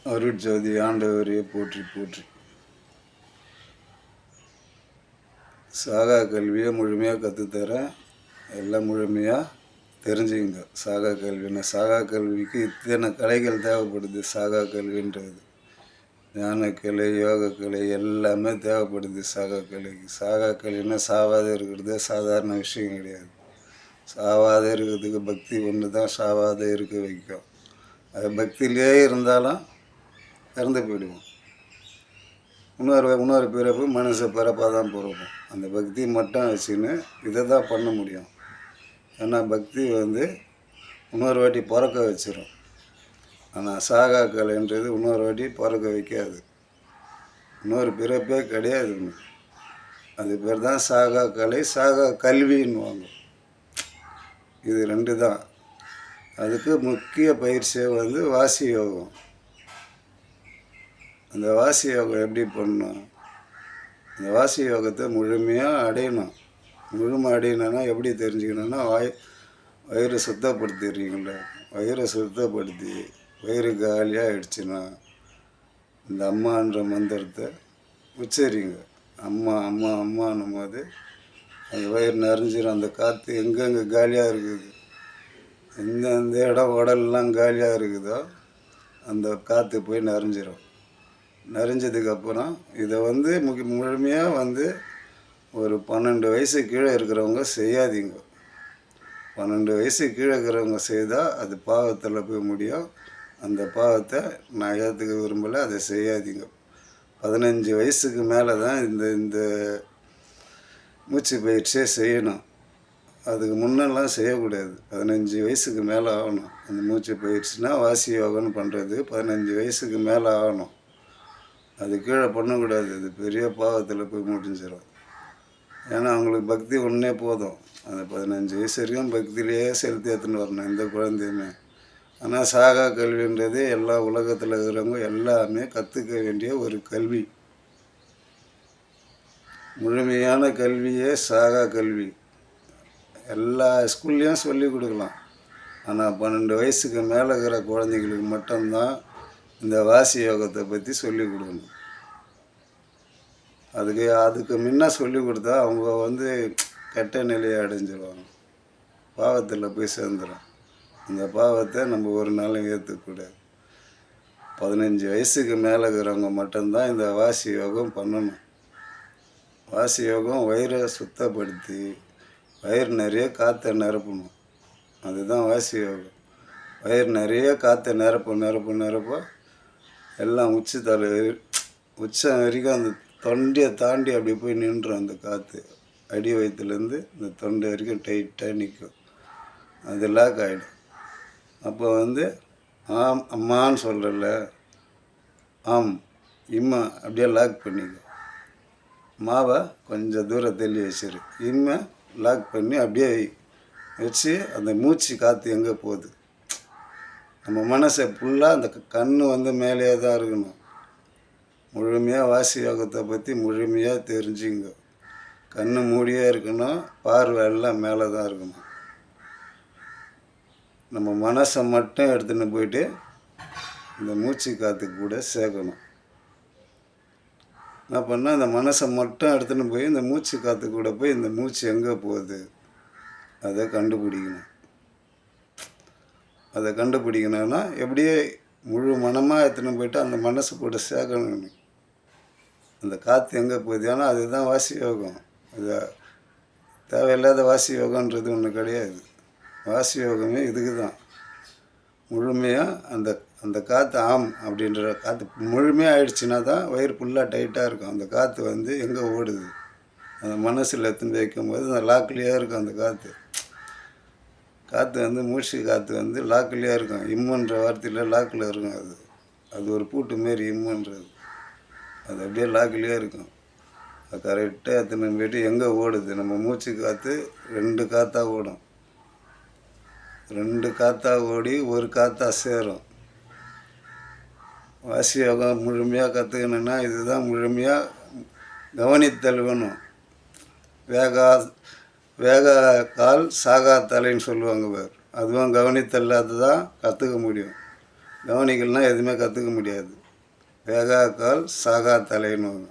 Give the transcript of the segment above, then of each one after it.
அருட்ஜோதி ஆண்டவரையே போற்றி போற்றி. சாகா கல்வியை முழுமையாக கற்றுத்தரேன். எல்லாம் முழுமையாக தெரிஞ்சுங்க. சாகா கல்வின்னா சாகா கல்விக்கு இத்தனை கலைகள் தேவைப்படுது. சாகா கல்வின்றது ஞானக்கலை, யோகக்கலை எல்லாமே தேவைப்படுது சாகா கலைக்கு. சாகா கல்வின்னா சாவாத இருக்கிறது சாதாரண விஷயம் கிடையாது. சாவாத இருக்கிறதுக்கு பக்தி ஒன்று தான் சாவாத இருக்க வைக்கும். அது பக்தியிலே இருந்தாலும் இறந்து போயிடுவோம். இன்னொரு பிறப்பு மனுஷ பிறப்பாக தான் பிறப்போம். அந்த பக்தி மட்டும் வச்சுன்னு இதை தான் பண்ண முடியும். ஏன்னா பக்தி இன்னொரு வாட்டி பிறக்க வச்சிடும். ஆனால் சாகா கலைன்றது இன்னொரு வாட்டி பிறக்க வைக்காது. இன்னொரு பிறப்பே கிடையாது. அது பேர் தான் சாகா கலை, சாகா கல்வின்னுவாங்க. இது ரெண்டு தான். அதுக்கு முக்கிய பயிற்சியை வாசி யோகம். அந்த வாசி யோகம் எப்படி பண்ணணும்? அந்த வாசி யோகத்தை முழுமையாக அடையணும். அடையணும்னா எப்படி தெரிஞ்சுக்கணுன்னா, வயிறு சுத்தப்படுத்திடுறீங்கள. வயிறை சுத்தப்படுத்தி வயிறு காலியாக ஆயிடுச்சுன்னா இந்த அம்மான்ற மந்திரத்தை உச்சரிங்க. அம்மா அம்மா அம்மானும் போது அந்த வயிறு நிறைஞ்சிடும். அந்த காற்று எங்கெங்கே காலியாக இருக்குது, எந்தெந்த இடம் உடல்லாம் காலியாக இருக்குதோ அந்த காற்று போய் நிறைஞ்சிடும். நிறைஞ்சதுக்கப்புறம் இதை முழுமையாக ஒரு 12 வயசு கீழே இருக்கிறவங்க செய்யாதீங்க. 12 வயசு கீழே இருக்கிறவங்க செய்தால் அது பாவத்தில் போய் முடியும். அந்த பாவத்தை நான் ஏற்றுக்க விரும்பலை. அதை செய்யாதீங்க. 15 வயசுக்கு மேலே தான் இந்த மூச்சு பயிற்சியை செய்யணும். அதுக்கு முன்னெல்லாம் செய்யக்கூடாது. 15 வயசுக்கு மேலே ஆகணும். அந்த மூச்சு பயிற்சினா வாசி யோகம்னு பண்ணுறது 15 வயசுக்கு மேலே ஆகணும். அது கீழே பண்ணக்கூடாது. அது பெரிய பாவத்தில் போய் முடிஞ்சிடும். ஏன்னா அவங்களுக்கு பக்தி ஒன்றே போதும். அந்த 15 வயசு வரைக்கும் பக்தியிலேயே செலுத்தி எடுத்துன்னு வரணும் எந்த குழந்தையுமே. ஆனால் சாகா கல்வின்றது எல்லா உலகத்தில் இருக்கிறவங்க எல்லாமே கற்றுக்க வேண்டிய ஒரு கல்வி. முழுமையான கல்வியே சாகா கல்வி. எல்லா ஸ்கூல்லையும் சொல்லி கொடுக்கலாம். ஆனால் 12 வயசுக்கு மேலே இருக்கிற குழந்தைங்களுக்கு மட்டும்தான் இந்த வாசி யோகத்தை பற்றி சொல்லி கொடுக்கணும். அதுக்கு முன்ன சொல்லி கொடுத்தா அவங்க கெட்ட நிலையை அடைஞ்சிடுவாங்க. பாவத்தில் போய் சேர்ந்துடும். அந்த பாவத்தை நம்ம ஒரு நாளும் ஏற்றுக்கூடாது. 15 வயசுக்கு மேலே இருக்கிறவங்க மட்டும்தான் இந்த வாசி யோகம் பண்ணணும். வாசி யோகம் வயிறை சுத்தப்படுத்தி வயிறு நிறைய காற்றை நிரப்பணும். அதுதான் வாசி யோகம். வயிறு நிறைய காற்றை நிரப்ப எல்லாம் உச்சம் வரைக்கும் அந்த தொண்டையை தாண்டி அப்படி போய் நின்றுடும். அந்த காற்று அடி வயிற்றுலேருந்து இந்த தொண்டை வரைக்கும் டைட்டாக நிற்கும். அது லாக் ஆகிடும். அப்போ ஆம் அம்மான்னு சொல்கிறல்ல, ஆம் இம்மா அப்படியே லாக் பண்ணிக்கும். மாவை கொஞ்சம் தூரம் தள்ளி வச்சிரு. இம்மை லாக் பண்ணி அப்படியே வச்சு அந்த மூச்சு காற்று எங்கே போகுது. நம்ம மனசை ஃபுல்லாக அந்த கண் மேலேயே தான் இருக்கணும். முழுமையாக வாசி யோகத்தை பற்றி முழுமையாக தெரிஞ்சுங்க. கண் மூடியே இருக்கணும். பார்வை எல்லாம் மேலே தான் இருக்கணும். நம்ம மனசை மட்டும் எடுத்துன்னு போயிட்டு இந்த மூச்சு காற்றுக்கு கூட சேர்க்கணும். என்ன பண்ணால் இந்த மனசை மட்டும் எடுத்துன்னு போய் இந்த மூச்சு காற்று கூட போய் இந்த மூச்சு எங்கே போகுது அதை கண்டுபிடிக்கணும். அதை கண்டுபிடிக்கணும்னா எப்படியே முழு மனமாக எடுத்துன்னு போயிட்டு அந்த மனசு கூட சேர்க்கணும். அந்த காற்று எங்கே போகுது. ஏன்னா அதுதான் வாசி யோகம். அது தேவையில்லாத வாசி யோகன்றது ஒன்று கிடையாது. வாசி யோகமே இதுக்கு தான். முழுமையாக அந்த காற்று ஆம் அப்படின்ற காற்று முழுமையாக ஆயிடுச்சுன்னா தான் வயிறு ஃபுல்லாக டைட்டாக இருக்கும். அந்த காற்று எங்கே ஓடுது அந்த மனசில் எடுத்துன்னு வைக்கும்போது அந்த லாக்லேயே இருக்கும். அந்த காற்று மூச்சு காற்று லாக்லேயே இருக்கும். இம்முன்ற வார்த்தையில் லாக்கில் இருக்கும். அது ஒரு பூட்டு மாரி இம்முன்றது. அது அப்படியே லாக்லேயே இருக்கும். அது கரெக்டாக எடுத்துன்னு போய்ட்டு எங்கே ஓடுது. நம்ம மூச்சு காற்று 2 காற்றாக ஓடும். 2 காற்றாக ஓடி ஒரு காற்றாக சேரும். வாசி யோகம் முழுமையாக கற்றுக்கணுன்னா இதுதான். முழுமையாக கவனித்தல் வேணும். வேக கால் சாகா தலைன்னு சொல்லுவாங்க பேர். அதுவும் கவனித்தல் தான் கற்றுக்க முடியும். கவனிக்கலனா எதுவுமே கற்றுக்க முடியாது. வேகா கால் சாகா தலைன்னுவாங்க.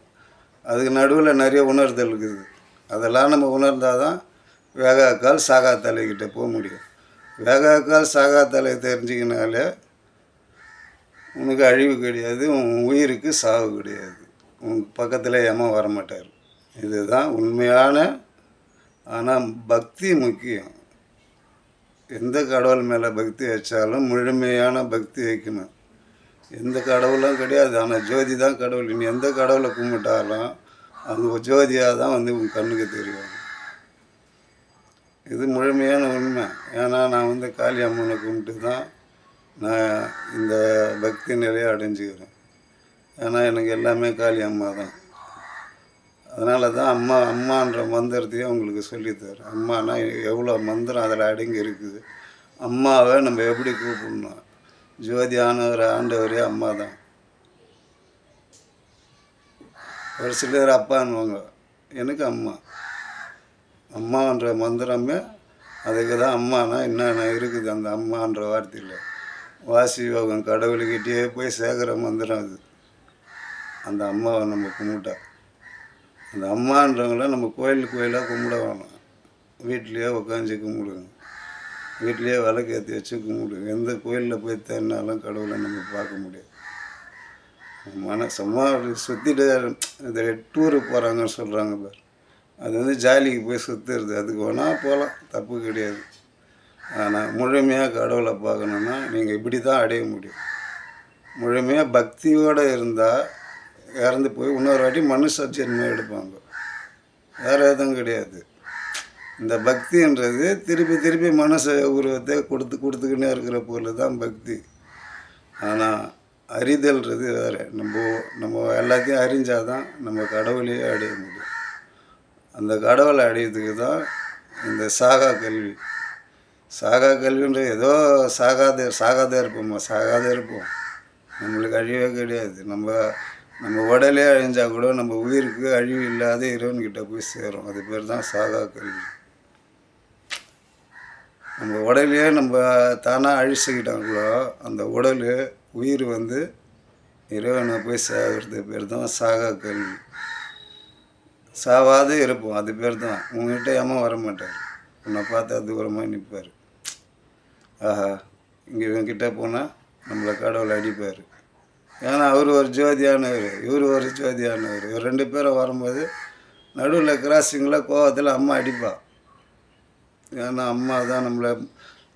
அதுக்கு நடுவில் நிறைய உணர்தல் இருக்குது. அதெல்லாம் நம்ம உணர்ந்தால் தான் வேகா கால் சாகா தலைக்கிட்ட போக முடியும். வேகா கால் சாகா தலை தெரிஞ்சிக்கினாலே உனக்கு அழிவு கிடையாது, உன் உயிருக்கு சாவு கிடையாது, உன் பக்கத்தில் ஏமா வரமாட்டார். இதுதான் உண்மையான. ஆனால் பக்தி முக்கியம். எந்த கடவுள் மேலே பக்தி வச்சாலும் முழுமையான பக்தி வைக்கணும். எந்த கடவுளும் கிடையாது, ஆனால் ஜோதி தான் கடவுள். நீ எந்த கடவுளை கும்பிட்டாலும் அந்த ஜோதியாக தான் வந்து உன் கண்ணுக்கு தெரியும். இது முழுமையான உண்மை. ஏன்னா நான் காளி அம்மனை கும்பிட்டு தான் நான் இந்த பக்தி நிலையை அடைஞ்சிக்கிறேன். ஏன்னா எனக்கு எல்லாமே காளி அம்மா தான். அதனால தான் அம்மான்ற மந்திரத்தையும் உங்களுக்கு சொல்லித்தரேன். அம்மானா எவ்வளோ மந்திரம் அதில் அடங்கி இருக்குது. அம்மாவை நம்ம எப்படி கூப்பிடணும்? ஜோதியானவர் ஆண்டவரே அம்மா தான். ஒரு சிலர் அப்பான்னுவாங்க, எனக்கு அம்மா. அம்மான்ற மந்திரமே அதுக்கு தான். அம்மானா என்னென்ன இருக்குது அந்த அம்மான்ற வார்த்தையில். வாசி யோகம் கடவுள்கிட்டே போய் சேர்க்குற மந்திரம் அது. அந்த அம்மாவை நம்ம கும்பிட்டா, அந்த அம்மான்றவங்கள நம்ம கோயிலாக கும்பிட வேணும். வீட்லேயே உட்காந்து கும்பிடுங்க, வீட்லேயே விளக்கு ஏற்றி வச்சு கும்பிடுங்க. எந்த கோயிலில் போய் தேடினாலும் கடவுளை நம்ம பார்க்க முடியாது. சும்மா சுற்றிட்டு இந்த டூருக்கு போகிறாங்கன்னு சொல்கிறாங்க பார், அது ஜாலிக்கு போய் சுற்றுறது. அதுக்கு வேணால் போகலாம், தப்பு கிடையாது. ஆனால் முழுமையாக கடவுளை பார்க்கணுன்னா நீங்கள் இப்படி தான் அடைய முடியும். முழுமையாக பக்தியோடு இருந்தால் இறந்து போய் இன்னொரு வாட்டி மனுஷ ஜென்மம் எடுப்பாங்க, வேறு எதுவும் கிடையாது. இந்த பக்தின்றது திருப்பி மனச உருவத்தை கொடுத்துக்கினே இருக்கிற பொருள் தான் பக்தி. ஆனால் அறிதல்ன்றது வேறு. நம்ம எல்லாத்தையும் அறிஞ்சால் தான் நம்ம கடவுளையே அடைய முடியும். அந்த கடவுளை அடையிறதுக்கு தான் இந்த சாகா கல்வி. சாகா கல்வின்ற ஏதோ சாகாதே இருப்போம். நம்மளுக்கு அழிவே கிடையாது. நம்ம உடலே அழிஞ்சால் கூட நம்ம உயிருக்கு அழிவு இல்லாத இறைவன்கிட்ட போய் சேரும். அது பேர் தான் சாகா கல்வி. நம்ம உடலையே நம்ம தானாக அழிச்சுக்கிட்டாங்களோ அந்த உடல் உயிர் இறைவனை போய் சேர்கிறது பேர் தான் சாகா கல்வி. சாவாது இருப்போம், அது பேர் தான். உங்கள்கிட்ட ஏமா வரமாட்டார், உன்னை பார்த்தா தூரமாக நிற்பார். ஆஹா, இங்கே இவங்கிட்ட போனால் நம்மளை கடவுளை அடிப்பார். ஏன்னா அவர் ஒரு ஜோதியானவர், இவர் ஒரு ஜோதியானவர். இவர் 2 பேரும் வரும்போது நடுவில் கிராசிங்கில் கோவத்தில் அம்மா அடிப்பா. ஏன்னா அம்மா தான் நம்மளை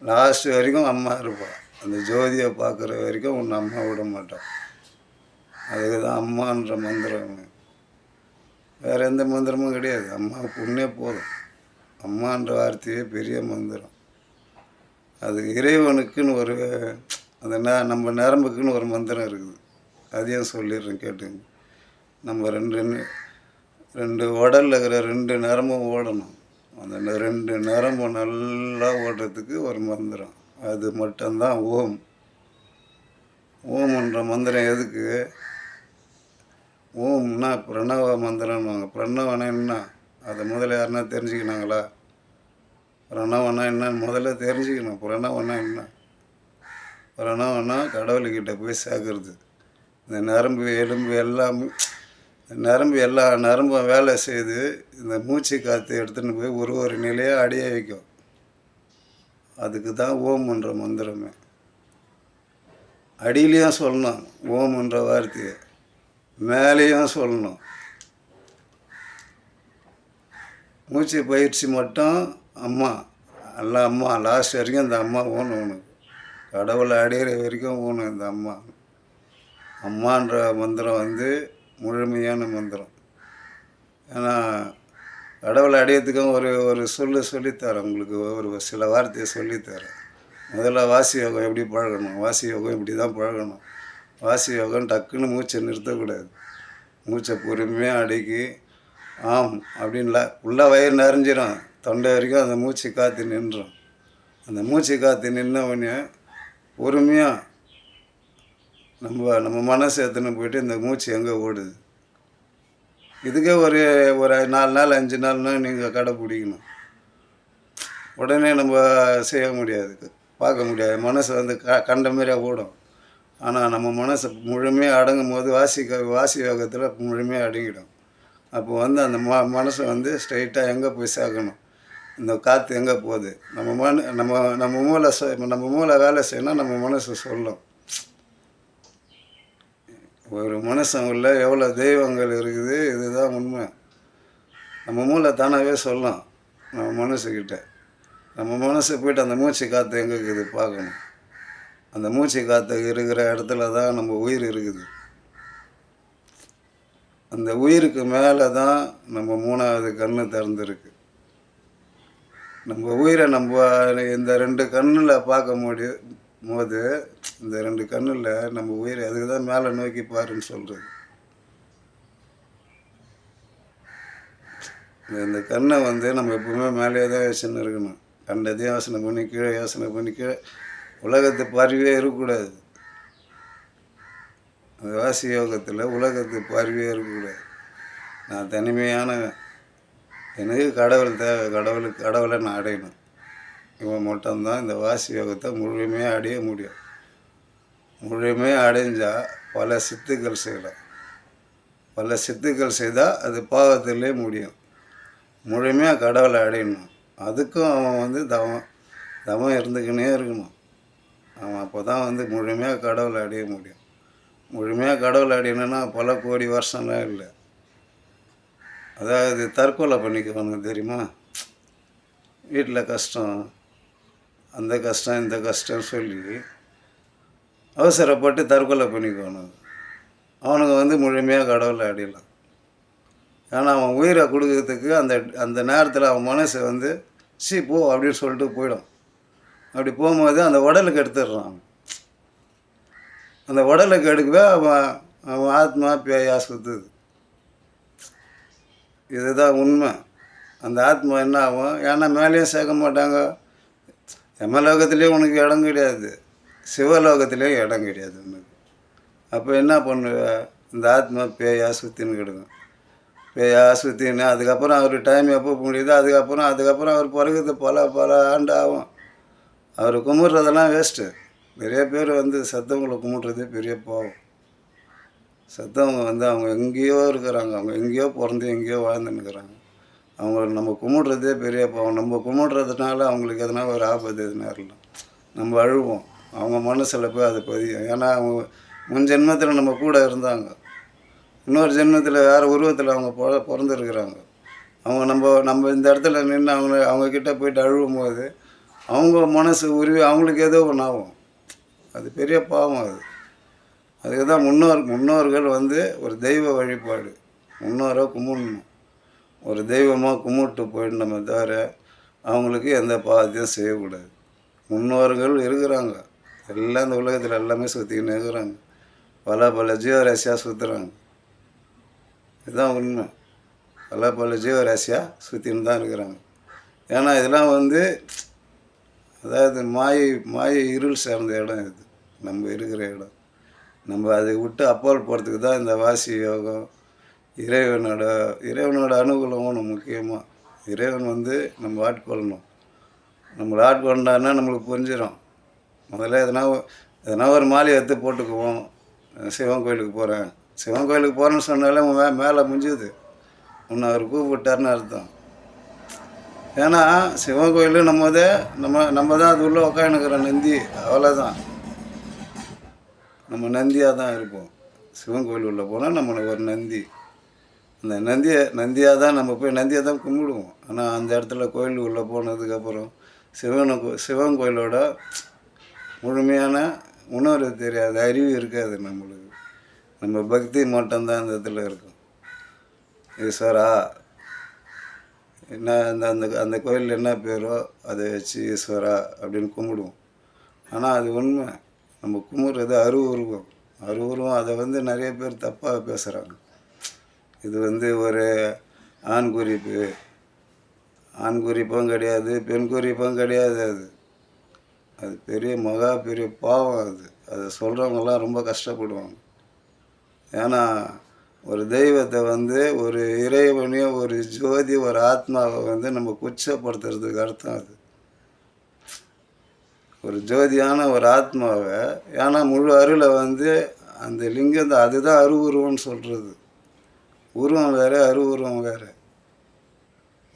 லாஸ்ட் வரைக்கும் அம்மா இருப்பாள். அந்த ஜோதியை பார்க்குற வரைக்கும் உன்னை அம்மா விட மாட்டான். அதுக்கு தான் அம்மான்ற மந்திரம். வேறு எந்த மந்திரமும் கிடையாது. அம்மாவுக்கு உன்னே போதும். அம்மான்ற வார்த்தையே பெரிய மந்திரம். அது இறைவனுக்குன்னு ஒரு அந்த நம்ம நரம்புக்குன்னு ஒரு மந்திரம் இருக்குது. அதையும் சொல்லிடுறேன் கேட்டுங்க. நம்ம ரெண்டு உடலில் இருக்கிற 2 நரம்பும் ஓடணும். அந்த 2 நரம்பு நல்லா ஓடுறதுக்கு ஒரு மந்திரம். அது மட்டும்தான் ஓம். ஓம்ன்ற மந்திரம் எதுக்கு? ஓம்னா பிரணவ மந்திரம்னுவாங்க. பிரணவனா என்ன? அதை முதல்ல யாருன்னா தெரிஞ்சுக்கினாங்களா? பிரணவனா என்னன்னு முதல்ல தெரிஞ்சுக்கணும். பிரணவனா என்ன? பிரணவனா கடவுள்கிட்ட போய் சேர்க்கறது. இந்த நரம்பு எலும்பு எல்லாமே எல்லா நரம்பும் வேலை செய்து இந்த மூச்சு காற்று எடுத்துன்னு போய் ஒரு நிலையாக அடைய வைக்கும். அதுக்கு தான் ஓம்ன்ற மந்திரமே. அடியிலையும் சொல்லணும் ஓம்ன்ற வார்த்தையை, மேலேயும் சொல்லணும். மூச்சு பயிற்சி மட்டும் அம்மா, எல்லாம் அம்மா. லாஸ்ட் வரைக்கும் இந்த அம்மா ஓணும். உனக்கு கடவுளை அடையிற வரைக்கும் ஓணும் இந்த அம்மா. அம்மான்ற மந்திரம் முழுமையான மந்திரம். ஏன்னா கடவுளை அடையிறதுக்கும் ஒரு சொல்லித்தரேன் உங்களுக்கு. ஒரு சில வார்த்தையை சொல்லித்தரேன். முதல்ல வாசி யோகம் எப்படி பழகணும். வாசி யோகம் இப்படி தான் பழகணும். வாசி யோகம் டக்குன்னு மூச்சை நிறுத்தக்கூடாது. மூச்சை பொறுமையாக அடக்கி ஆம் அப்படின்ல உள்ள வயிறு நிறைஞ்சிடும், தொண்டை வரைக்கும் அந்த மூச்சு காற்று நின்றுடும். அந்த மூச்சு காற்று நின்ன உடனே பொறுமையாக நம்ம மனசு எடுத்துன்னு போயிட்டு இந்த மூச்சு எங்கே ஓடுது, இதுக்கே ஒரு 4 நாள் 5 நாள்னா நீங்கள் கடைப்பிடிக்கணும். உடனே நம்ம செய்ய முடியாது, பார்க்க முடியாது. மனசு கண்ட மாரியாக ஓடும். ஆனால் நம்ம மனசு முழுமையாக அடங்கும் போது வாசி யோகத்தில் முழுமையாக அடங்கிடும். அப்போ வந்து அந்த மனசை வந்து ஸ்ட்ரைட்டாக எங்கே போய் சேர்க்கணும், இந்த காற்று எங்கே போகுது, நம்ம மூளை வேலை செய்யணும், நம்ம மனசு சொல்லும். ஒரு மனுஷன் உள்ள எவ்வளோ தெய்வங்கள் இருக்குது, இதுதான் உண்மை. நம்ம மூளை தானாகவே சொல்லும் நம்ம மனசுக்கிட்ட. நம்ம மனசு போய்ட்டு அந்த மூச்சு காற்று எங்கே இருக்குது பார்க்கணும். அந்த மூச்சு காற்று இருக்கிற இடத்துல தான் நம்ம உயிர் இருக்குது. அந்த உயிருக்கு மேலே தான் நம்ம 3வது கண்ணு திறந்துருக்கு. நம்ம உயிரை இந்த 2 கண்ணில் பார்க்க போது இந்த 2 கண்ணில் நம்ம உயிரை அதுக்கு தான் மேலே நோக்கி பாருன்னு சொல்கிறது. இந்த கண்ணை வந்து நம்ம எப்பவுமே மேலேயே தான் யோசனை இருக்கணும். கண்டதையும் யோசனை பண்ணி கீழே யோசனை பண்ணி கீழே உலகத்தை பார்வையே இருக்கக்கூடாது. அந்த வாசி யோகத்தில் உலகத்து பார்வையே இருக்கக்கூடாது. நான் தனிமையானவன், எனக்கு கடவுள் தேவை, கடவுளை நான் அடையணும். இவன் மட்டும்தான் இந்த வாசி யோகத்தை முழுமையாக அடைய முடியும். முழுமையாக அடைஞ்சால் பல சித்துக்கள் செய்யலாம். பல சித்துக்கள் செய்தால் அது பாவத்திலே முடியும். முழுமையாக கடவுளை அடையணும். அதுக்கும் அவன் வந்து தவம் இருந்துக்கினே இருக்கணும். அவன் அப்போ தான் வந்து முழுமையாக கடவுளை அடைய முடியும். முழுமையாக கடவுளை அடையணுன்னா பல கோடி வருஷம்லாம் இல்லை. அதாவது தற்கொலை பண்ணிக்குவானுங்க தெரியுமா? வீட்டில் கஷ்டம், அந்த கஷ்டம் இந்த கஷ்டம் சொல்லி அவசரப்பட்டு தற்கொலை பண்ணிக்குவானுங்க. அவனுங்க வந்து முழுமையாக கடவுளை அடையலாம். ஏன்னா அவன் உயிரை கொடுக்கறதுக்கு அந்த நேரத்தில் அவன் மனசு வந்து போ அப்படின்னு சொல்லிட்டு போயிடும். அப்படி போகும்போது அந்த உடலுக்கு எடுத்துடுறான். அந்த உடலுக்கு எடுக்கவே அவன் ஆத்மா பேயா சுற்றுது. இதுதான் உண்மை. அந்த ஆத்மா என்ன ஆகும்? ஏன்னா மேலேயும் சேர்க்க மாட்டாங்க. யமலோகத்துலேயும் உனக்கு இடம் கிடையாது, சிவலோகத்துலேயும் இடம் கிடையாது உனக்கு. அப்போ என்ன பண்ணுவ? இந்த ஆத்மா பேயா சுற்றின்னு கிடக்கும். பேயா சுற்றின்னு அதுக்கப்புறம் அவர் டைம் எப்போ முடியுதோ அதுக்கப்புறம் அவர் பிறகுது பல ஆண்டு ஆகும். அவர் கும்பிட்றதெல்லாம் வேஸ்ட்டு. நிறைய பேர் வந்து செத்தவங்களை கும்பிட்றதே பெரிய பாவம். செத்தவங்க வந்து அவங்க எங்கேயோ இருக்கிறாங்க, அவங்க எங்கேயோ பிறந்து எங்கேயோ வாழ்ந்துன்னுக்குறாங்க. அவங்கள நம்ம கும்பிட்றதே பெரிய பாவம். நம்ம கும்பிட்றதுனால அவங்களுக்கு எதனா ஒரு ஆபத்து எதுனா இருக்கலாம், நம்ம அழுவோம். அவங்க மனசில் போய் அது பதியும். ஏன்னா அவங்க முன் ஜென்மத்தில் நம்ம கூட இருந்தாங்க, இன்னொரு ஜென்மத்தில் வேறு உருவத்தில் அவங்க பிறந்துருக்குறாங்க. அவங்க நம்ம இந்த இடத்துல நின்று அவங்கக்கிட்ட போய்ட்டு அழுவும் போது அவங்க மனசு உருவி அவங்களுக்கு ஏதோ ஒன்று ஆகும். அது பெரிய பாவம். அதுக்கு தான் முன்னோர்கள் வந்து ஒரு தெய்வ வழிபாடு, முன்னோரை கும்பிடணும். ஒரு தெய்வமாக கும்பிட்டு போயிடணுமே தவிர அவங்களுக்கு எந்த பாவத்தையும் செய்யக்கூடாது. முன்னோர்கள் இருக்கிறாங்க, எல்லாம் இந்த உலகத்தில் எல்லாமே சுற்றிக்கின்னு இருக்கிறாங்க. பல ஜீவராசியாக சுற்றுறாங்க. இதுதான் உண்மை. பல ஜீவராசியாக சுற்றின்னு தான் இருக்கிறாங்க. ஏன்னா இதெல்லாம் வந்து அதாவது மாயை இருள் சேர்ந்த இடம். இது நம்ம இருக்கிற இடம். நம்ம அதை விட்டு அப்பால் போகிறதுக்கு தான் இந்த வாசி யோகம். இறைவனோட அனுகூலம் வேணும். முக்கியமாக இறைவன் வந்து நம்ம ஆட்கொள்ளணும். நம்மளை ஆட்கொண்டான்னா நம்மளுக்கு புரிஞ்சிடும். முதல்ல எதனா ஒரு மாலையை எடுத்து போட்டுக்குவோம். சிவன் கோயிலுக்கு போகிறேன், சிவன் கோயிலுக்கு போகிறேன்னு சொன்னாலே மேலே முடிஞ்சுது, உன்னை அவர் கூப்பிட்டாருன்னு அர்த்தம். ஏன்னா சிவன் கோயில் நம்ம தான் அது உள்ளே உட்காந்துக்கிற நந்தி, அவ்வளோதான். நம்ம நந்தியாக தான் இருப்போம். சிவன் கோயில் உள்ளே போனால் நம்மளுக்கு ஒரு நந்தி. அந்த நந்தியாக தான் நம்ம போய் நந்தியை தான் கும்பிடுவோம். ஆனால் அந்த இடத்துல கோயில் உள்ளே போனதுக்கப்புறம் சிவன் கோயிலோட முழுமையான உணர்வு தெரியாது, அறிவு இருக்காது நம்மளுக்கு. நம்ம பக்தி மட்டும்தான் அந்த இடத்துல இருக்கும். ஈஸ்வரா என்ன அந்த கோயிலில் என்ன பேரோ அதை வச்சு ஈஸ்வரா அப்படின்னு கும்பிடுவோம். ஆனால் அது உண்மை. நம்ம கும்பிட்றது அருவுருவம். அதை வந்து நிறைய பேர் தப்பாக பேசுகிறாங்க. இது வந்து ஒரு ஆண் குறிப்பும் கிடையாது, பெண் குறிப்பும் கிடையாது. அது பெரிய பாவம். அதை சொல்கிறவங்கெல்லாம் ரொம்ப கஷ்டப்படுவாங்க. ஏன்னா ஒரு தெய்வத்தை வந்து ஒரு இறைவனையும் ஒரு ஜோதி ஒரு ஆத்மாவை வந்து நம்ம குச்சப்படுத்துறதுக்கு அர்த்தம். ஒரு ஜோதியான ஒரு ஆத்மாவை, ஏன்னா முழு அருளை வந்து அந்த லிங்கம் தான், அதுதான் அருவுருவம்னு சொல்கிறது. உருவம் வேறு, அருவுருவம் வேறு.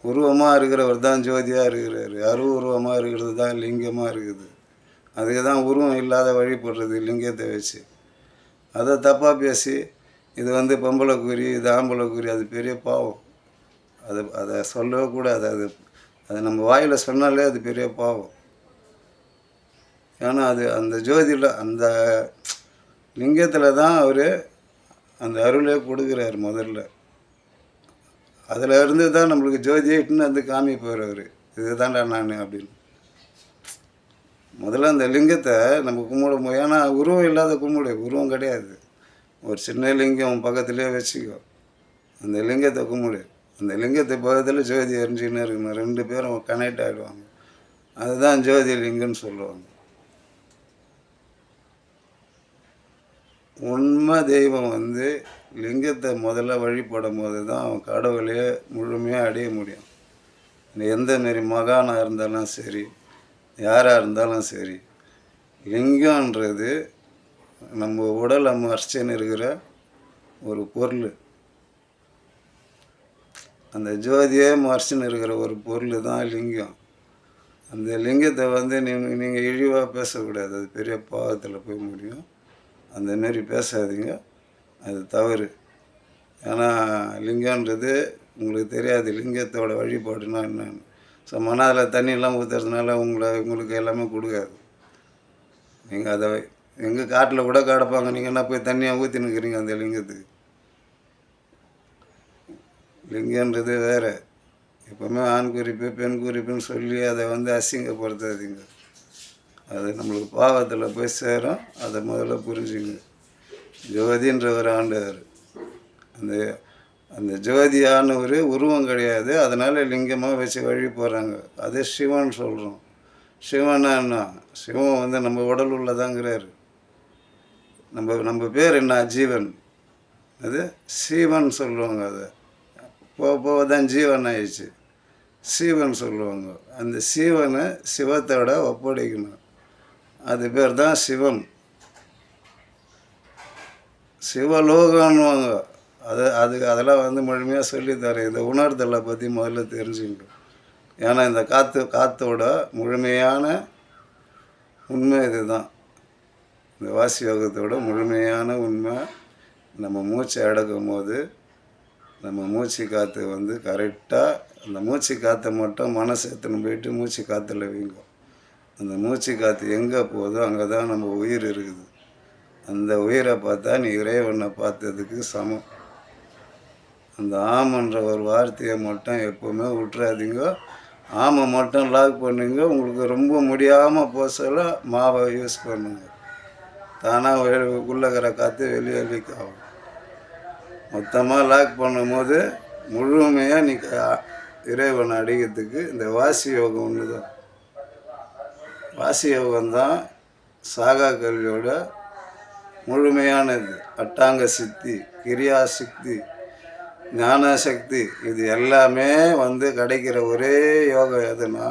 உருவமாக இருக்கிறவர் தான் ஜோதியாக இருக்கிறாரு, அருவுருவமாக இருக்கிறது தான் லிங்கமாக இருக்குது. அதுக்கு தான் உருவம் இல்லாத வழிபடுறது லிங்கத்தை வச்சு. அதை தப்பாக பேசி இது வந்து பொம்பளை குறி, இது ஆம்பளை குறி, அது பெரிய பாவம். அதை சொல்லவே கூடாது. அது நம்ம வாயில் சொன்னாலே அது பெரிய பாவம். ஏன்னா அது அந்த ஜோதியில் அந்த லிங்கத்தில் தான் அவர் அந்த அருளே கொடுக்குறாரு முதல்ல. அதில் இருந்து தான் நம்மளுக்கு ஜோதியை இட்டுன்னு வந்து காமிப்பார் அவர். இது தான்டா நான் அப்படின்னு. முதல்ல அந்த லிங்கத்தை நம்ம கும்பிடும். ஏன்னா உருவம் இல்லாத கும்பிடு, உருவம் கிடையாது. ஒரு சின்ன லிங்கம் பக்கத்துலேயே வச்சுக்கோ, அந்த லிங்கத்தை கும்பிடு. அந்த லிங்கத்தை பக்கத்தில் ஜோதி எரிஞ்சின்னு இருக்கணும், 2 பேரும் கனெக்ட் ஆகிடுவாங்க. அதுதான் ஜோதி லிங்கம்னு சொல்லுவாங்க. உண்மை தெய்வம் வந்து லிங்கத்தை முதல்ல வழிபடும் போது தான் அவன் கடவுளையே முழுமையாக அடைய முடியும். எந்த மாரி மகானாக இருந்தாலும் சரி, யாராக இருந்தாலும் சரி, லிங்கன்றது நம்ம உடல் அமர்ச்சின்னு இருக்கிற ஒரு பொருள். அந்த ஜோதியே மறைச்சின்னு இருக்கிற ஒரு பொருள் தான் லிங்கம். அந்த லிங்கத்தை வந்து நீங்கள் இழிவாக பேசக்கூடாது, அது பெரிய பாவத்தில் போய் முடியும். அந்தமாரி பேசாதீங்க, அது தவறு. ஏன்னா லிங்கன்றது உங்களுக்கு தெரியாது, லிங்கத்தோட வழிபாடுனா என்னன்னு. ஸோ மணாதில் தண்ணியெல்லாம் ஊற்றுறதுனால உங்களுக்கு எல்லாமே கொடுக்காது. நீங்கள் அதை எங்கள் காட்டில் கூட கிடப்பாங்க, நீங்கள் என்ன போய் தண்ணியாக ஊற்றின்னு இருக்கிறீங்க அந்த லிங்கத்துக்கு. லிங்கன்றது வேறு. எப்போவுமே ஆண் குறிப்பு பெண் குறிப்புன்னு சொல்லி அதை வந்து அசிங்கப்படுத்தாதீங்க. அது நம்மளுக்கு பாவத்தில் போய் சேரும். அதை முதல்ல புரிஞ்சுங்க. ஜோதின்றவர் ஆண்டவர். அந்த அந்த ஜோதியான ஒரு உருவம் கிடையாது, அதனால் லிங்கமாக வச்சு வழி போகிறாங்க. அதே சிவன் சொல்கிறோம். சிவனா என்ன? சிவன் வந்து நம்ம உடல் உள்ளதாங்கிறாரு. நம்ம பேர் என்ன? ஜீவன். அது சீவன் சொல்லுவாங்க. அதை போக தான் ஜீவன் ஆயிடுச்சு, சீவன் சொல்லுவாங்க. அந்த சீவனை சிவத்தோட ஒப்படைக்கணும். அது பேர் தான் சிவன். சிவலோகன்னுவாங்க. அதெல்லாம் வந்து முழுமையாக சொல்லித்தரேன். இந்த உணர்தலை பற்றி முதல்ல தெரிஞ்சுக்கணும். ஏன்னா இந்த காற்றோட முழுமையான உண்மை இது தான். இந்த வாசி யோகத்தோட முழுமையான உண்மை. நம்ம மூச்சை அடக்கும் போது நம்ம மூச்சு காற்று வந்து கரெக்டாக அந்த மூச்சு காற்றை மட்டும் மனசு எடுத்துன்னு போயிட்டு மூச்சு காற்றுல வைங்க. அந்த மூச்சு காற்று எங்கே போதோ அங்கே தான் நம்ம உயிர் இருக்குது. அந்த உயிரை பார்த்தா நீ இறைவனை பார்த்ததுக்கு சமம். அந்த ஆமன்ற ஒரு வார்த்தையை மட்டும் எப்போவுமே விட்டுறாதீங்க. ஆமை மட்டும் லாக் பண்ணுங்க. உங்களுக்கு ரொம்ப முடியாமல் போக சொல்ல மாவை யூஸ் பண்ணுங்க. தானாக உள்ளக்கிற காற்று வெளியே லீக் ஆகும். மொத்தமாக லாக் பண்ணும்போது முழுமையாக நீ இறைவனை அடைக்கிறதுக்கு இந்த வாசி யோகம் ஒன்று தான். வாசி யோகம்தான் சாகா கல்வியோட முழுமையானது. அட்டாங்க சித்தி, கிரியா சக்தி, ஞான சக்தி, இது எல்லாமே வந்து கிடைக்கிற ஒரே யோகம் எதுனா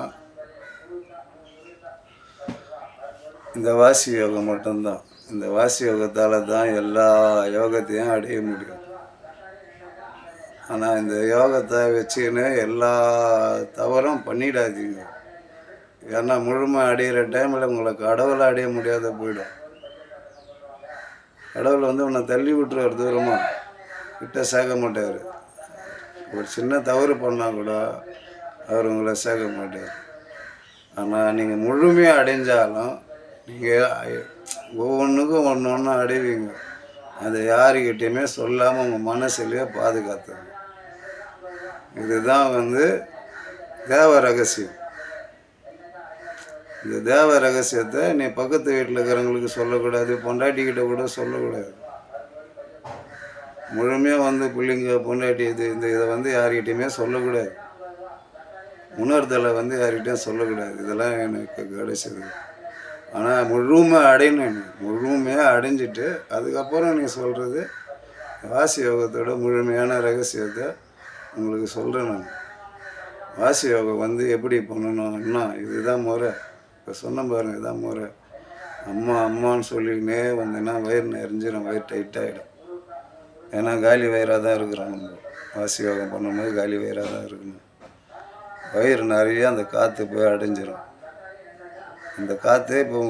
இந்த வாசி யோகம் மட்டும்தான். இந்த வாசி யோகத்தால் தான் எல்லா யோகத்தையும் அடைய முடியும். ஆனால் இந்த யோகத்தை வச்சுக்கின்னு எல்லா தவறும் பண்ணிடாதீங்க. ஏன்னா முழுமை அடைகிற டைமில் உங்களை கடவுளை அடைய முடியாத போயிடும். கடவுள் வந்து உன்னை தள்ளி விட்டுருவார், தூரமாக கிட்ட சேர்க்க மாட்டார். ஒரு சின்ன தவறு பண்ணால் கூட அவர் உங்களை சேர்க்க மாட்டார். ஆனால் நீங்கள் முழுமையாக அடைஞ்சாலும் நீங்கள் ஒவ்வொன்றுக்கும் ஒன்று அடைவீங்க. அதை யாருக்கிட்டையுமே சொல்லாமல் உங்கள் மனசுலேயே பாதுகாத்துங்க. இதுதான் வந்து தேவ ரகசியம். இந்த தேவ ரகசியத்தை நீ பக்கத்து வீட்டில் இருக்கிறவங்களுக்கு சொல்லக்கூடாது, பொண்டாட்டிக்கிட்ட கூட சொல்லக்கூடாது. முழுமையாக வந்து பிள்ளைங்க பொண்டாட்டி இதை வந்து யார்கிட்டையுமே சொல்லக்கூடாது. உணர்தலை வந்து யார்கிட்டையும் சொல்லக்கூடாது. இதெல்லாம் எனக்கு கிடைச்சது. ஆனால் முழுமையாக அடையணும். முழுமையாக அடைஞ்சிட்டு அதுக்கப்புறம் நீ சொல்கிறது வாசி யோகத்தோட முழுமையான ரகசியத்தை உங்களுக்கு சொல்கிறேன். நான் வாசி யோகம் வந்து எப்படி பண்ணணும்னா இதுதான் முறை. இப்போ சொன்ன பாருங்க இதான் முறை. அம்மா அம்மான்னு சொல்லிக்கினே வந்தேன்னா வயிறு நிறைஞ்சிடும், வயிறு டைட்டாகிடும். ஏன்னா காலி வயிறாக தான் இருக்கிறோம் நம்ம. வாசி யோகம் பண்ணும்போது காலி வயிறாக தான் இருக்கணும். வயிறு நிறைய அந்த காற்று போய் அடைஞ்சிரும். அந்த காற்றே இப்போ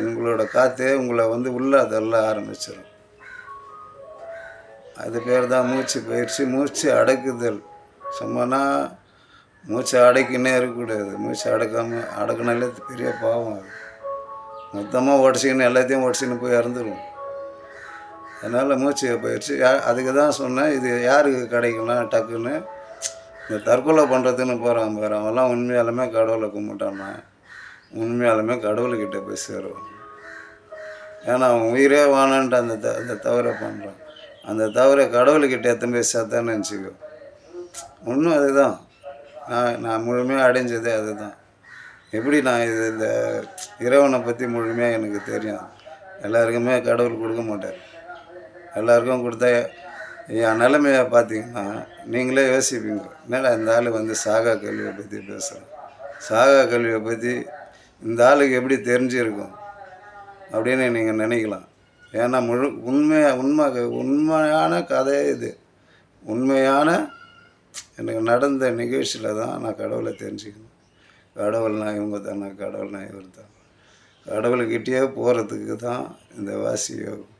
உங்களோட காற்றே உங்களை வந்து உள்ளே தள்ள ஆரம்பிச்சிடும். அது பேர் தான் மூச்சு பயிற்சி, மூச்சு அடக்குதல். சும்மானா மூச்சை அடக்கினே இருக்கக்கூடாது. மூச்சை அடக்கினாலே பெரிய பாவம் அது. மொத்தமாக உடச்சிக்கின்னு எல்லாத்தையும் உடச்சின்னு போய் இறந்துடும். அதனால் மூச்சு பயிற்சி அதுக்கு தான் சொன்னேன். இது யாருக்கு கிடைக்கும்னா டக்குன்னு இந்த தற்கொலை பண்ணுறதுன்னு போகிறான் பாரு, அவன்லாம் உண்மையாலுமே கடவுளை கும்பிட்டான்னா உண்மையாலுமே கடவுள்கிட்ட போய் சேருவான். ஏன்னா அவன் உயிரே வானான்ட்டு அந்த தவறை பண்ணுறான். அந்த தவறை கடவுள்கிட்ட எத்தனை போய் சேர்த்தான்னு நினச்சிக்கோ. ஒன்றும் அதுதான் நான் முழுமையாக அடைஞ்சதே அதுதான். எப்படி நான் இந்த இறைவனை பற்றி முழுமையாக எனக்கு தெரியும். எல்லாருக்குமே கடவுள் கொடுக்க மாட்டார். எல்லாருக்கும் கொடுத்தா என் நிலைமையை பார்த்தீங்கன்னா நீங்களே யோசிப்பீங்க, என்னடா இந்த ஆள் வந்து சாகா கல்வியை பற்றி பேசுகிறேன். சாகா கல்வியை பற்றி இந்த ஆளுக்கு எப்படி தெரிஞ்சிருக்கும் அப்படின்னு நீங்கள் நினைக்கலாம். ஏன்னா உண்மையான கதை இது. உண்மையான எனக்கு நடந்த நிகழ்ச்சியில் தான் நான் கடவுளை தெரிஞ்சுக்கணும். கடவுள்னா இவங்க தானே, கடவுள்னா இவர் தான். கடவுள்கிட்டயே போகிறதுக்கு தான் இந்த வாசி யோகம்.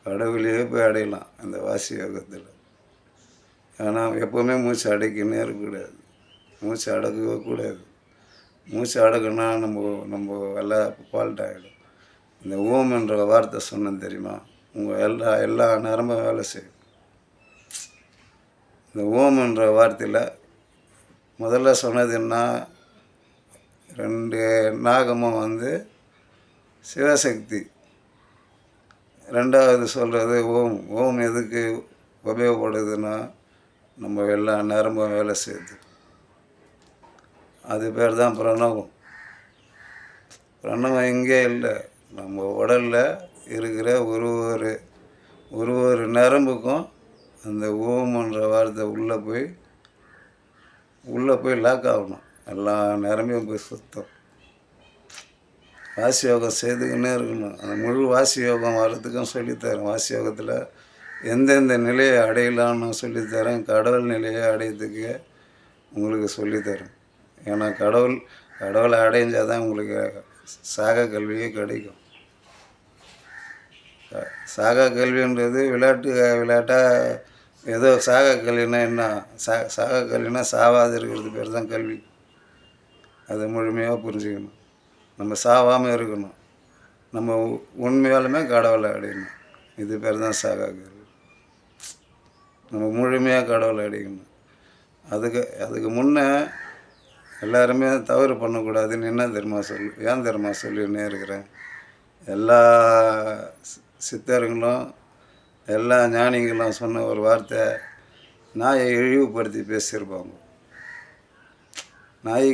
கடவுளையே போய் அடையலாம் இந்த வாசி யோகத்தில். ஆனால் எப்போவுமே மூச்சு அடைக்கினே இருக்கக்கூடாது. மூச்சு அடக்கவே கூடாது. மூச்சு அடக்குனா நம்ம எல்லாம் ஃபால்ட் ஆகிடும். இந்த ஓம்ன்ற வார்த்தை சொன்னேன் தெரியுமா, உங்கள் எல்லா நேரமும் வேலை செய்யும். இந்த ஓம்ன்ற வார்த்தையில் முதல்ல சொன்னது என்ன, 2 நாகமும் வந்து சிவசக்தி. ரெண்டாவது சொல்கிறது ஓம். ஓம் எதுக்கு உபயோகப்படுதுன்னா நம்ம எல்லா நேரமும் வேலை செய்யுது. அது பேர் தான் பிரணவம். பிரணவம் எங்கே இல்லை, நம்ம உடலில் இருக்கிற ஒரு நரம்புக்கும் அந்த ஓம்ன்ற வார்த்தை உள்ளே போய் லாக் ஆகணும். எல்லா நேரமையும் போய் சுத்தம். வாசி யோகம் செய்துக்கின்னே இருக்கணும். அந்த முழு வாசி யோகம் வர்றதுக்கும் சொல்லித்தரேன். வாசி யோகத்தில் எந்தெந்த நிலையை அடையலான்னு சொல்லித்தரேன். கடவுள் நிலையை அடையிறதுக்கு உங்களுக்கு சொல்லித்தரேன். ஏன்னா கடவுளை அடைஞ்சால் தான் உங்களுக்கு சாகா கல்வியே கிடைக்கும். சாகா கல்வின்றது விளையாட்டாக ஏதோ சாகா கல்வினா என்ன, சாகா கல்வினா சாவாது இருக்கிறது பேர் தான் கல்வி. அதை முழுமையாக புரிஞ்சுக்கணும். நம்ம சாவாமல் இருக்கணும். நம்ம உண்மையாலுமே கடவுளை அடையணும். இது பேர் தான் சாகா கல்வி. நம்ம முழுமையாக கடவுளை அடையணும். அதுக்கு முன்னே எல்லாருமே தவறு பண்ணக்கூடாதுன்னு ஏன் தெரியுமா சொல்லின்னே இருக்கிறேன். எல்லா சித்தர்களும் எல்லா ஞானிகளும் சொன்ன ஒரு வார்த்தை, நாயை இழிவுபடுத்தி பேசியிருப்பாங்க. நாய்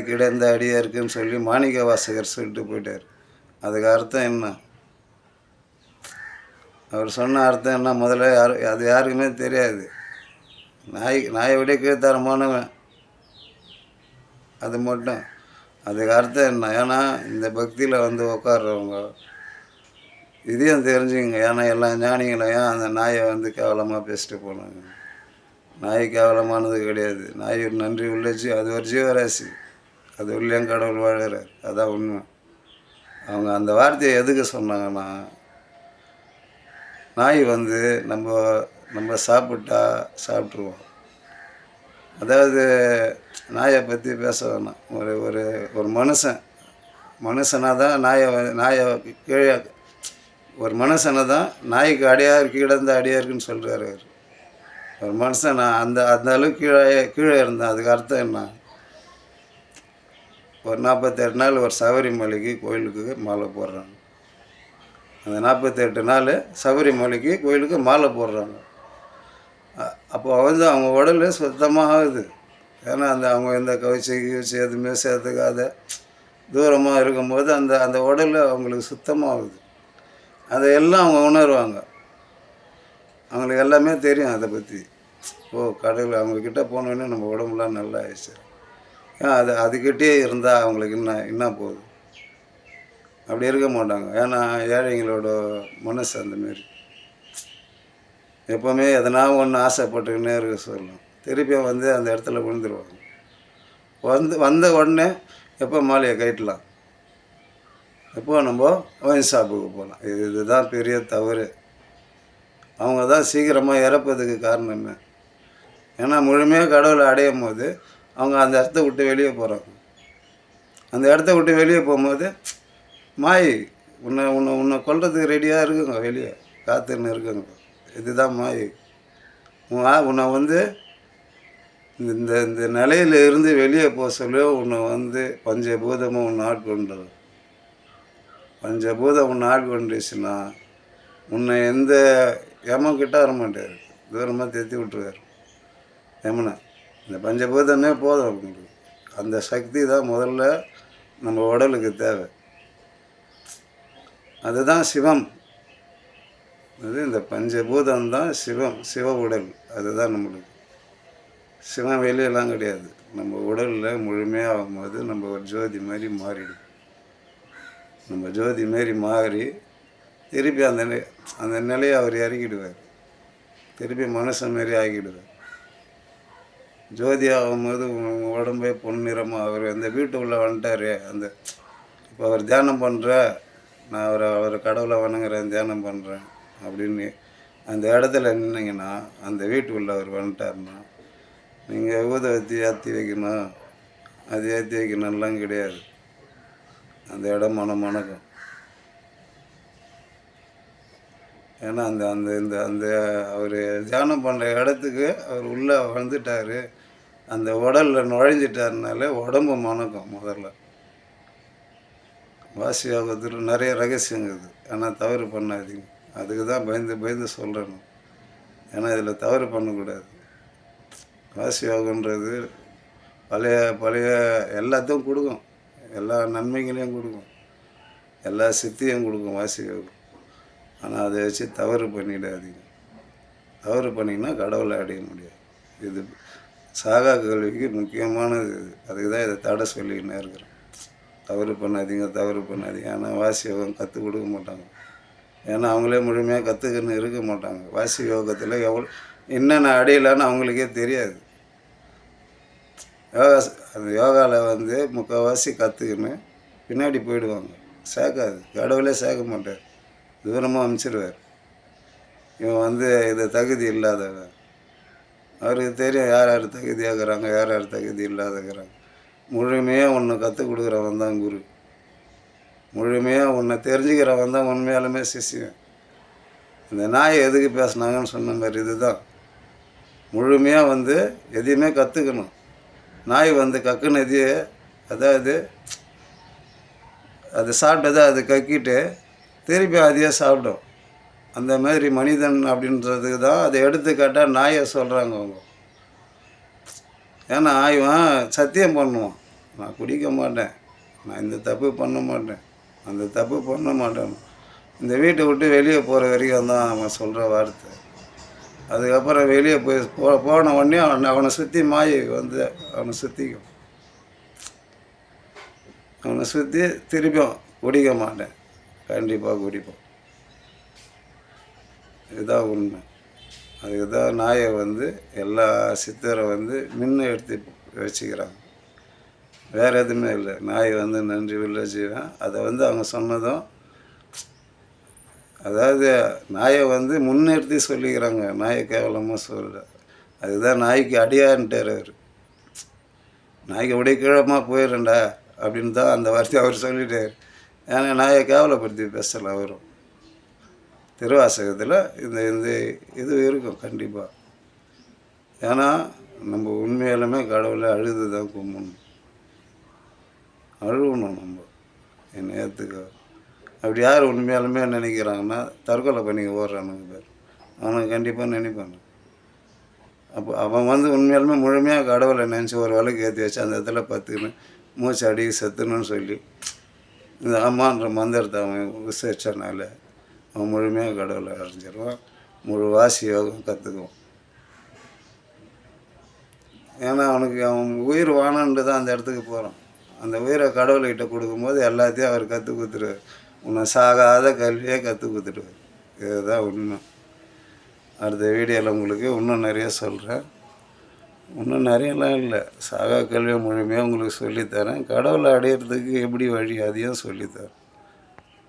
கிடந்த அடியாக இருக்குன்னு சொல்லி மாணிக்க வாசகர் சொல்லிட்டு போயிட்டார். அதுக்கு அர்த்தம் என்ன, அவர் சொன்ன அர்த்தம் என்ன முதல்ல அது யாருக்குமே தெரியாது. நாயை விட கீழ்த்தரமானவன் அது மட்டும். அதுக்கு அர்த்தம் என்ன, ஏன்னா இந்த பக்தியில் வந்து உட்கார்றவங்க இதையும் தெரிஞ்சுங்க. ஏன்னா எல்லா ஞானிகளையும் அந்த நாயை வந்து கேவலமாக பேசிட்டு போனாங்க. நாய் கேவலமானது கிடையாது. நாய் ஒரு நன்றி உள்ளச்சு, அது ஒரு ஜீவராசி. அது உள்ளேயும் கடவுள் வாழறார். அதான் உண்மை. அவங்க அந்த வார்த்தையை எதுக்கு சொன்னாங்கன்னா, நாய் வந்து நம்ம சாப்பிட்டா சாப்பிட்ருவோம். அதாவது நாயை பற்றி பேச வேணாம். ஒரு மனுஷனாக தான் நாயை கீழே ஒரு மனுஷனை தான் நாய்க்கு கிடந்த அடியாருக்குன்னு சொல்கிறார் அவர். ஒரு மனுஷன் நான் அந்த அளவுக்கு கீழே இருந்தேன். அதுக்கு அர்த்தம் என்ன, ஒரு 48 நாள் ஒரு சபரிமலைக்கு கோயிலுக்கு மாலை போடுறாங்க. அந்த 48 நாள் சபரிமலைக்கு கோயிலுக்கு மாலை போடுறாங்க. அப்போ வந்து அவங்க உடல் சுத்தமாக ஆகுது. ஏன்னா அவங்க எந்த கவிச்சி எதுவுமே சேர்த்துக்காத தூரமாக இருக்கும்போது அந்த உடல் அவங்களுக்கு சுத்தமாகுது. அதையெல்லாம் அவங்க உணர்வாங்க. அவங்களுக்கு எல்லாமே தெரியும் அதை பற்றி. கடவுள் அவங்கக்கிட்ட போனோடனே நம்ம உடம்புலாம் நல்லா ஆயிடுச்சு. ஏன் அதுக்கிட்டே இருந்தால் அவங்களுக்கு என்ன போகுது? அப்படி இருக்க மாட்டாங்க. ஏன்னா ஏழைங்களோட மனசு அந்தமாரி. எப்போவுமே எதனா ஒன்று ஆசைப்பட்டுக்கின்னே இருக்க சொல்லலாம். திருப்பியும் வந்து அந்த இடத்துல விழுந்துருவாங்க. வந்த உடனே எப்போ மாலையை கழட்டலாம்? எப்போ நம்ம ஒயின் ஷாப்புக்கு போகலாம். இதுதான் பெரிய தவறு. அவங்க தான் சீக்கிரமாக இறப்பதுக்கு காரணமே. ஏன்னா முழுமையாக கடவுளை அடையும் போது அவங்க அந்த இடத்த விட்டு வெளியே போகிறாங்க. அந்த இடத்த விட்டு வெளியே போகும்போது மாய் உன்னை உன்னை உன்னை கொல்றதுக்கு ரெடியாக இருக்குங்க, வெளியே காத்துன்னு இருக்குங்க. இதுதான் மாயை. உன்னை வந்து இந்த இந்த நிலையில இருந்து வெளியே போக சொல்லி உன்னை வந்து பஞ்சபூதமும் உன்னை ஆட்கொண்டது. பஞ்சபூதம் உன்னை ஆட்கொண்டுச்சுன்னா உன்னை எந்த யமன் கிட்ட வர மாட்டார், தூரமாக தெத்தி விட்டுருவார் யமனை. இந்த பஞ்சபூதமே போதும் உங்களுக்கு. அந்த சக்தி தான் முதல்ல நம்ம உடலுக்கு தேவை. அதுதான் சிவம். அது இந்த பஞ்சபூதம் தான் சிவம், சிவ உடல். அதுதான் நம்மளுக்கு. சிவம் வெளியெல்லாம் கிடையாது. நம்ம உடலில் முழுமையாக ஆகும்போது நம்ம ஒரு ஜோதி மாதிரி மாறிடும். நம்ம ஜோதி மாரி மாறி திருப்பி அந்த நிலையை அவர் இறக்கிடுவார். திருப்பி மனுஷன் மாரி ஆக்கிடுவார். ஜோதி ஆகும்போது உடம்பே பொன்னிறமாக அவர் அந்த வீட்டுக்குள்ளே வந்துட்டார். இப்போ அவர் தியானம் பண்ணுற, நான் அவரை கடவுளை வணங்குறேன், தியானம் பண்ணுறேன் அப்படின்னு அந்த இடத்துல நின்னீங்கன்னா அந்த வீட்டுக்குள்ளே அவர் வந்துட்டார்னா நீங்கள் ஊதுவத்தி ஏற்றி வைக்கணும், அது ஏற்றி வைக்கணும்லாம் கிடையாது. அந்த இடம் மணக்கும். ஏன்னா அந்த அந்த இந்த அந்த அவர் தியானம் பண்ணுற இடத்துக்கு அவர் உள்ளே வந்துட்டார், அந்த உடலில் நுழைஞ்சிட்டாருனாலே உடம்பு மணக்கும். முதல்ல வாசி யோகத்தில் நிறைய ரகசியங்குது. ஆனால் தவறு பண்ணாதீங்க. அதுக்கு தான் பயந்து சொல்கிறேன். ஏன்னா இதில் தவறு பண்ணக்கூடாது. வாசி யோகன்றது பழைய எல்லாத்தையும் கொடுக்கும், எல்லா நன்மைகளையும் கொடுக்கும், எல்லா சித்தியும் கொடுக்கும் வாசி யோகம். ஆனால் அதை வச்சு தவறு பண்ணிடாதீங்க. தவறு பண்ணிங்கன்னா கடவுளை அடைய முடியாது. இது சாகா கல்விக்கு முக்கியமானது. அதுக்கு தான் இதை தடை சொல்லிக்கின்னே இருக்கிறேன். தவறு பண்ணாதீங்க. ஆனால் வாசி யோகம் கற்றுக் கொடுக்க மாட்டாங்க. ஏன்னா அவங்களே முழுமையாக கற்றுக்கின்னு இருக்க மாட்டாங்க. வாசி யோகத்தில் என்னென்ன அடையலான்னு அவங்களுக்கே தெரியாது. அந்த யோகாவில் வந்து முக்கால்வாசி கற்றுக்கின்னு பின்னாடி போயிடுவாங்க. சேர்க்காது, கடவுளே சேர்க்க மாட்டார், தூரமாக அனுப்பிச்சிடுவார். இவன் வந்து இது தகுதி இல்லாதவன். அவருக்கு தெரியும் யார் யார் தகுதியாகிறாங்க, யார் யார் தகுதி இல்லாதகிறாங்க. முழுமையாக உன்னை கற்றுக் கொடுக்குறவன் தான் குரு. முழுமையாக உன்னை தெரிஞ்சுக்கிறவன் தான் உண்மையாலுமே சிஷ்யன். இந்த நாயை எதுக்கு பேசுனாங்கன்னு சொன்ன மாதிரி இதுதான். முழுமையாக வந்து எதையுமே கற்றுக்கணும். நாய் வந்து கக்குன்னு எதையே, அதாவது அது சாப்பிட்டதை அது கக்கிட்டு திருப்பி அதையே சாப்பிடும். அந்த மாதிரி மனிதன் அப்படின்றதுக்கு தான் அதை எடுத்துக்காட்டால் நாயை சொல்கிறாங்க அவங்க. ஏன்னா இவன் சத்தியம் பண்ணுவான், நான் குடிக்க மாட்டேன், நான் இந்த தப்பு பண்ண மாட்டேன், அந்த தப்பு பண்ண மாட்டேன். இந்த வீட்டை விட்டு வெளியே போகிற வரைக்கும் தான் அவன் சொல்கிற வார்த்தை. அதுக்கப்புறம் வெளியே போன உடனே அவனை சுற்றி மாயை வந்து அவனை சுற்றிக்கும். அவனை சுற்றி திருப்பியும் குடிக்க மாட்டேன், கண்டிப்பாக குடிப்போம். இதுதான் உண்மை. அதுக்கு தான் நாயை வந்து எல்லா சித்தரை வந்து முன்ன எடுத்து வச்சுக்கிறாங்க. வேறு எதுவுமே இல்லை. நாய் வந்து நன்றி உள்ள ஜீவன். அதை வந்து அவங்க சொன்னதும், அதாவது நாயை வந்து முன்னிறுத்தி சொல்லிக்கிறாங்க, நாயை கேவலமாக சொல்ல. அதுதான் நாய்க்கு அடியான்ட்டார் அவர். நாய்க்கு உடைய கீழமாக போயிடுறேன்டா அப்படின்னு தான் அந்த வார்த்தையை அவர் சொல்லிட்டார். ஏன்னா நாயை கேவலப்படுத்தி பேசலை அவரும். திருவாசகத்தில் இந்த இந்த இது இருக்கும் கண்டிப்பாக. ஏன்னா நம்ம உண்மையாலுமே கடவுளை அழுது தான் கும்பிடணும், அழுகணும். நம்ம என்னை ஏற்றுக்க. அப்படி யார் உண்மையாலுமே நினைக்கிறாங்கன்னா தற்கொலை பண்ணி ஓடுறானுங்க பேர், அவனுக்கு கண்டிப்பாக நினைப்பாங்க. அப்போ அவன் வந்து உண்மையாலுமே முழுமையாக கடவுளை நினச்சி ஒரு வழக்கு ஏற்றி வச்சு அந்த இடத்துல பத்துக்குன்னு மூச்சு அடி செத்துணுன்னு சொல்லி இந்த அம்மான்ற மந்திரத்தை அவன் விசேஷனால அவன் முழுமையாக கடவுளை அடைஞ்சிருவான். முழு வாசி யோகம் கற்றுக்குவான். ஏன்னா அவனுக்கு அவன் உயிர் வானன்ட்டு தான் அந்த இடத்துக்கு போகிறான். அந்த உயிரை கடவுள்கிட்ட கொடுக்கும்போது எல்லாத்தையும் அவர் கற்றுக் கொடுத்துருவார். உன்னை சாகாத கல்வியே கற்றுக் கொடுத்துடுவார். இதுதான் உண்மை. அடுத்த வீடியோவில் உங்களுக்கு இன்னும் நிறைய சொல்கிறேன். இன்னும் நிறையலாம் இல்லை, சாகா கல்வியை முழுமையாக உங்களுக்கு சொல்லித்தரேன். கடவுளை அடையிறதுக்கு எப்படி வழி அதையும் சொல்லித்தரேன்.